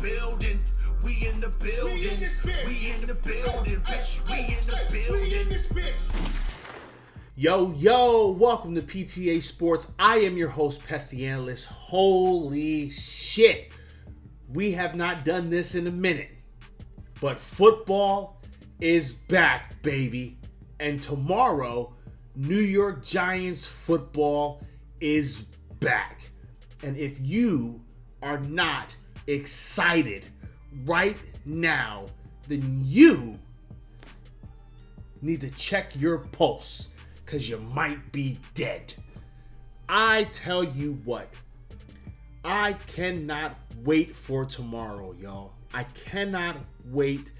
building. We in the building. We in the building, bitch. We in the building. Yo, welcome to PTA Sports. I am your host, Pesty Analyst. Holy shit. We have not done this in a minute. But football is back, baby. And tomorrow, New York Giants football is back. And if you are not excited right now, then you need to check your pulse, because you might be dead. I tell you what, I cannot wait for tomorrow, y'all. I cannot wait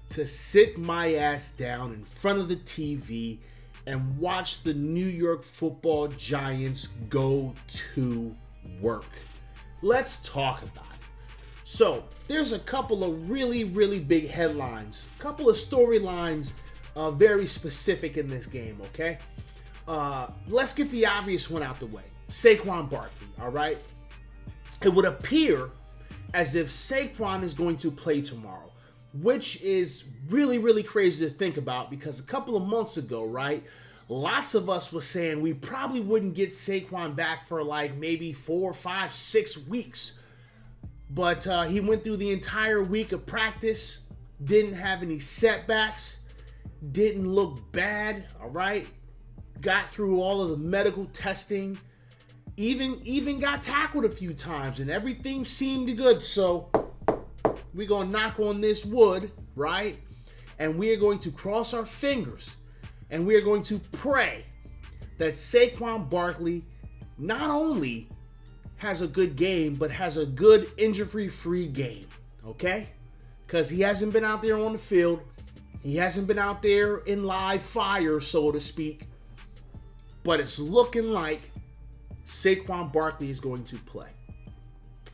to sit my ass down in front of the TV and watch the New York Football Giants go to work. Let's talk about it. So, there's a couple of really big headlines, a couple of storylines very specific in this game, okay? Let's get the obvious one out the way. Saquon Barkley, all right? It would appear as if Saquon is going to play tomorrow, which is really crazy to think about, because a couple of months ago, right, lots of us were saying we probably wouldn't get Saquon back for like maybe 4, 5, 6 weeks. But he went through the entire week of practice, didn't have any setbacks, didn't look bad, all right? Got through all of the medical testing, even got tackled a few times, and everything seemed good. So we're going to knock on this wood, right? And we are going to cross our fingers, and we are going to pray that Saquon Barkley not only has a good game, but has a good injury-free game, okay? Because he hasn't been out there on the field. He hasn't been out there in live fire, so to speak. But it's looking like Saquon Barkley is going to play.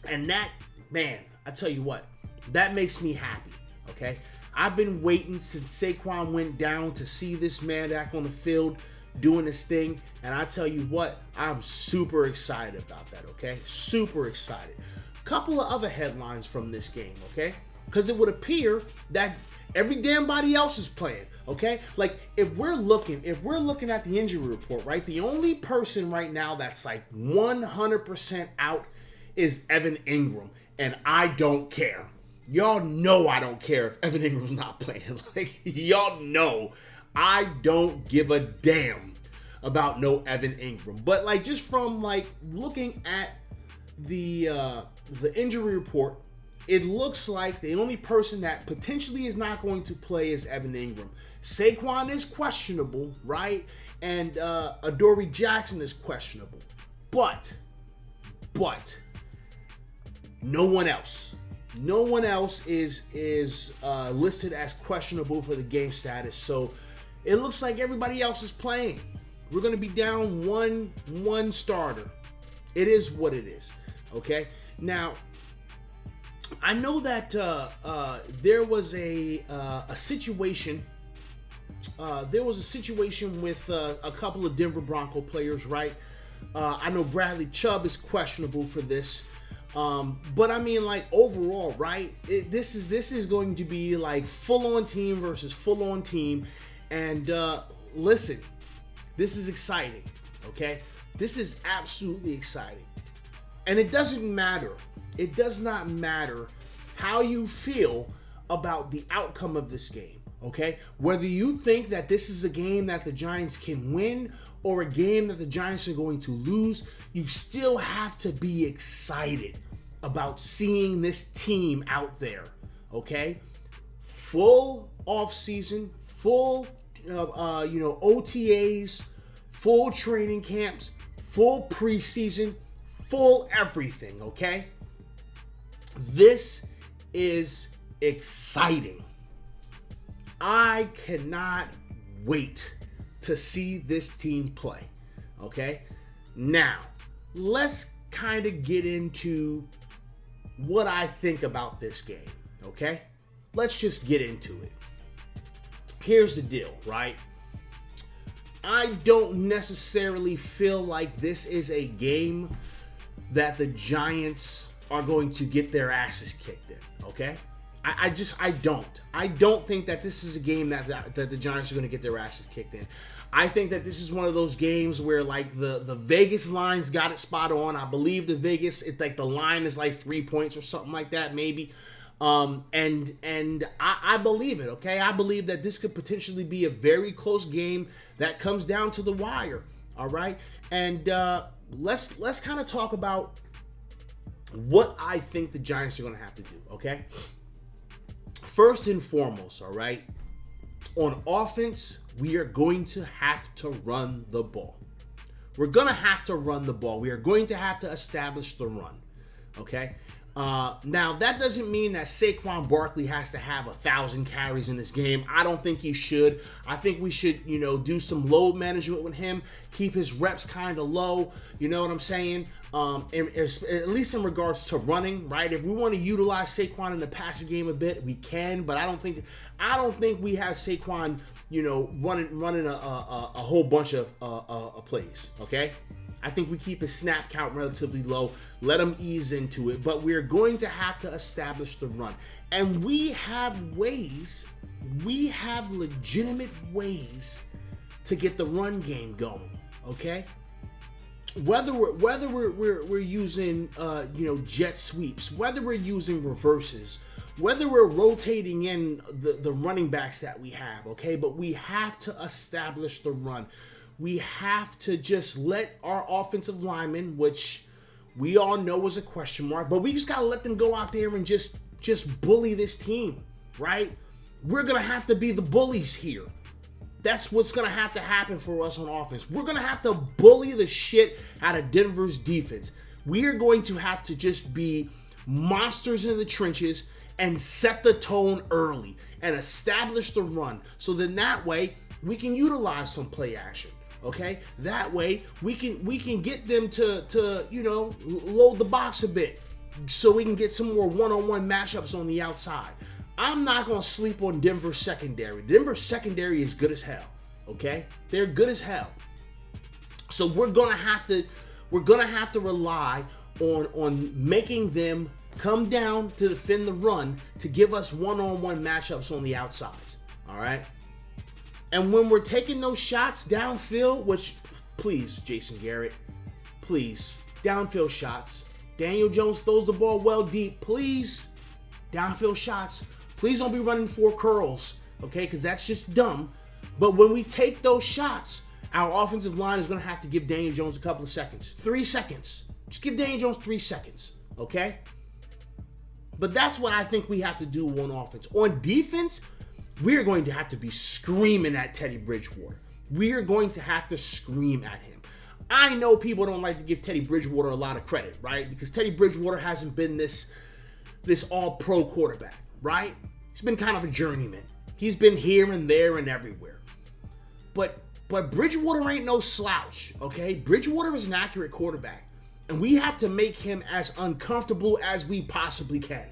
And that, man, I tell you what, that makes me happy, okay? I've been waiting since Saquon went down to see this man back on the field doing his thing. And I tell you what, I'm super excited about that, okay? Super excited. Couple of other headlines from this game, okay? Because it would appear that every damn body else is playing, okay? Like, if we're looking at the injury report, right, the only person right now that's like 100% out is Evan Ingram, and I don't care. Y'all know I don't care if Evan Ingram's not playing. Like, y'all know I don't give a damn about no Evan Ingram. But like, just from like looking at the injury report, it looks like the only person that potentially is not going to play is Evan Ingram. Saquon is questionable, right? And Adoree Jackson is questionable. But no one else. No one else is listed as questionable for the game status. So it looks like everybody else is playing. We're going to be down one starter. It is what it is. Okay? Now, I know that there was a situation. There was a situation with a couple of Denver Bronco players, right? I know Bradley Chubb is questionable for this. But I mean, like, overall, right? This is going to be like full-on team versus full-on team. And listen, this is exciting, okay? This is absolutely exciting. And it doesn't matter. It does not matter how you feel about the outcome of this game, okay? Whether you think that this is a game that the Giants can win or a game that the Giants are going to lose, you still have to be excited about seeing this team out there, okay? Full off-season, full, OTAs, full training camps, full preseason, full everything, okay? This is exciting. I cannot wait to see this team play, okay? Now, let's kind of get into what I think about this game, okay? Let's just get into it. Here's the deal, right? I don't necessarily feel like this is a game that the Giants are going to get their asses kicked in, Okay? I don't think that this is a game that the Giants are going to get their asses kicked in. I think that this is one of those games where like the Vegas lines got it spot on. I believe the Vegas, it's like the line is like 3 points or something like that, maybe. And I believe it. Okay, I believe that this could potentially be a very close game that comes down to the wire. All right, and let's kind of talk about what I think the Giants are going to have to do. Okay, first and foremost, all right, on offense, we are going to have to run the ball. We're going to have to run the ball. We are going to have to establish the run. Okay. Now, that doesn't mean that Saquon Barkley has to have 1,000 carries in this game. I don't think he should. I think we should, do some load management with him, keep his reps kind of low. You know what I'm saying? At least in regards to running, right? If we want to utilize Saquon in the passing game a bit, we can. But I don't think we have Saquon, running a whole bunch of plays. Okay. I think we keep his snap count relatively low, let him ease into it, but we're going to have to establish the run. And we have legitimate ways to get the run game going, okay? Whether we're using jet sweeps, whether we're using reverses, whether we're rotating in the running backs that we have, okay? But we have to establish the run. We have to just let our offensive linemen, which we all know was a question mark, but we just got to let them go out there and just bully this team, right? We're going to have to be the bullies here. That's what's going to have to happen for us on offense. We're going to have to bully the shit out of Denver's defense. We are going to have to just be monsters in the trenches and set the tone early and establish the run. So then that way we can utilize some play action. Okay, that way we can get them to load the box a bit, so we can get some more one-on-one matchups on the outside. I'm not gonna sleep on Denver's secondary. Denver's secondary is good as hell. Okay, they're good as hell. So we're gonna have to rely on making them come down to defend the run to give us one-on-one matchups on the outsides. All right. And when we're taking those shots downfield, which, please, Jason Garrett, please, downfield shots. Daniel Jones throws the ball well deep. Please, downfield shots. Please don't be running 4 curls, okay, because that's just dumb. But when we take those shots, our offensive line is going to have to give Daniel Jones a couple of seconds. 3 seconds. Just give Daniel Jones 3 seconds, okay? But that's what I think we have to do on offense. On defense, we're going to have to be screaming at Teddy Bridgewater. We're going to have to scream at him. I know people don't like to give Teddy Bridgewater a lot of credit, right? Because Teddy Bridgewater hasn't been this all-pro quarterback, right? He's been kind of a journeyman. He's been here and there and everywhere. But Bridgewater ain't no slouch, okay? Bridgewater is an accurate quarterback. And we have to make him as uncomfortable as we possibly can.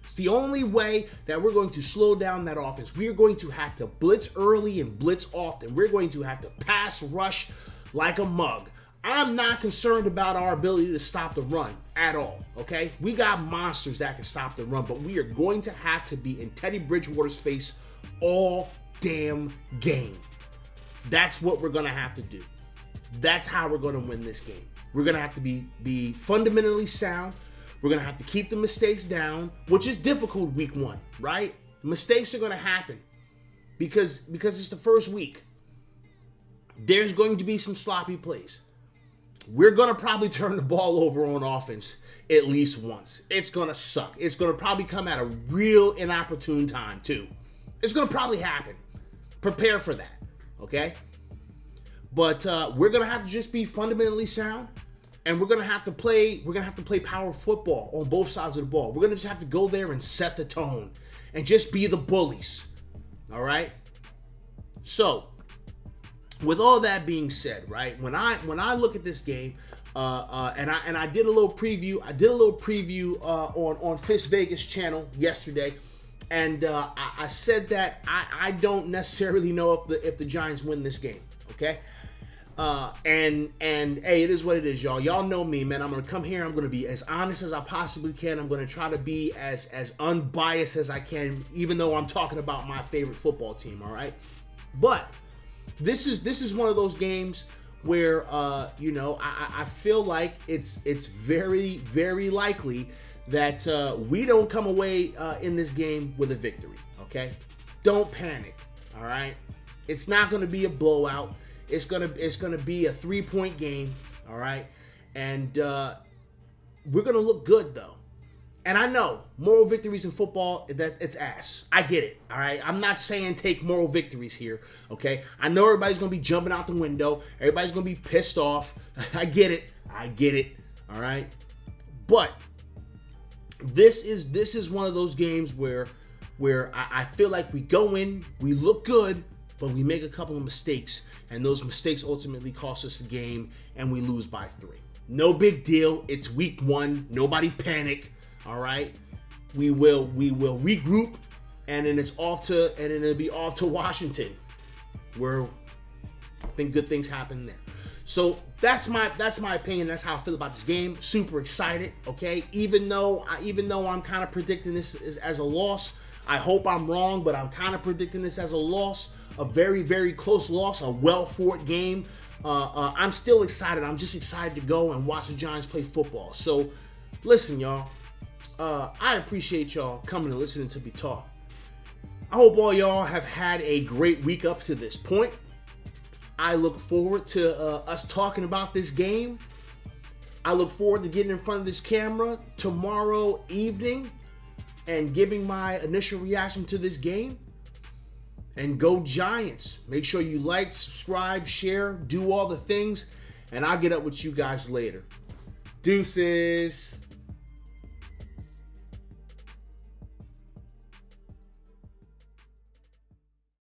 It's the only way that we're going to slow down that offense. We are going to have to blitz early and blitz often. We're going to have to pass rush like a mug. I'm not concerned about our ability to stop the run at all, okay? We got monsters that can stop the run, but we are going to have to be in Teddy Bridgewater's face all damn game. That's what we're going to have to do. That's how we're going to win this game. We're going to have to be fundamentally sound. We're going to have to keep the mistakes down, which is difficult week 1, right? Mistakes are going to happen because it's the first week. There's going to be some sloppy plays. We're going to probably turn the ball over on offense at least once. It's going to suck. It's going to probably come at a real inopportune time, too. It's going to probably happen. Prepare for that, okay? But we're going to have to just be fundamentally sound. And we're gonna have to play power football on both sides of the ball. We're gonna just have to go there and set the tone and just be the bullies. All right. So, with all that being said, right, when I look at this game, and I did a little preview. I did a little preview on Fist Vegas channel yesterday, and I said that I don't necessarily know if the Giants win this game. Okay. And hey, it is what it is, y'all. Y'all know me, man. I'm gonna come here. I'm gonna be as honest as I possibly can. I'm gonna try to be as unbiased as I can, even though I'm talking about my favorite football team. All right, but this is one of those games where I feel like it's very, very likely that we don't come away in this game with a victory. Okay, don't panic. All right, it's not gonna be a blowout. It's gonna be a 3-point game, all right, and we're gonna look good though. And I know moral victories in football, that it's ass. I get it, all right. I'm not saying take moral victories here, okay. I know everybody's gonna be jumping out the window. Everybody's gonna be pissed off. I get it, all right. But this is one of those games where I feel like we go in, we look good, but we make a couple of mistakes. And those mistakes ultimately cost us the game, and we lose by 3. No big deal. It's week 1. Nobody panic. All right. We will regroup, and then it'll be off to Washington, where I think good things happen there. So that's my opinion. That's how I feel about this game. Super excited. Okay. Even though I'm kind of predicting this as a loss. I hope I'm wrong, but I'm kind of predicting this as a loss. A very, very close loss, a well-fought game. I'm still excited. I'm just excited to go and watch the Giants play football. So, listen, y'all. I appreciate y'all coming and listening to me talk. I hope all y'all have had a great week up to this point. I look forward to us talking about this game. I look forward to getting in front of this camera tomorrow evening and giving my initial reaction to this game. And go Giants. Make sure you like, subscribe, share, do all the things. And I'll get up with you guys later. Deuces.